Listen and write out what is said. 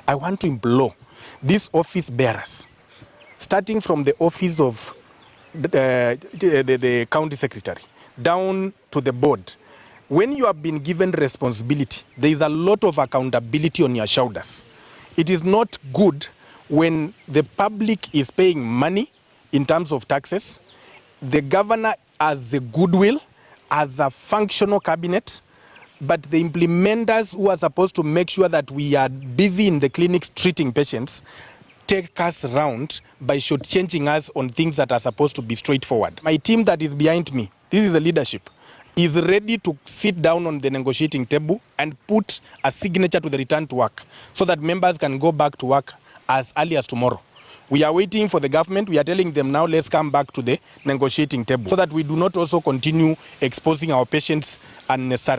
I want to implore these office bearers, starting from the office of the county secretary down to the board. When you have been given responsibility, there is a lot of accountability on your shoulders. It is not good when the public is paying money in terms of taxes. The governor has the goodwill, as a functional cabinet, but the implementers who are supposed to make sure that we are busy in the clinics treating patients take us around by shortchanging us on things that are supposed to be straightforward. My team that is behind me, this is the leadership, is ready to sit down on the negotiating table and put a signature to the return to work so that members can go back to work as early as tomorrow. We are waiting for the government. We are telling them now, let's come back to the negotiating table so that we do not also continue exposing our patients unnecessarily.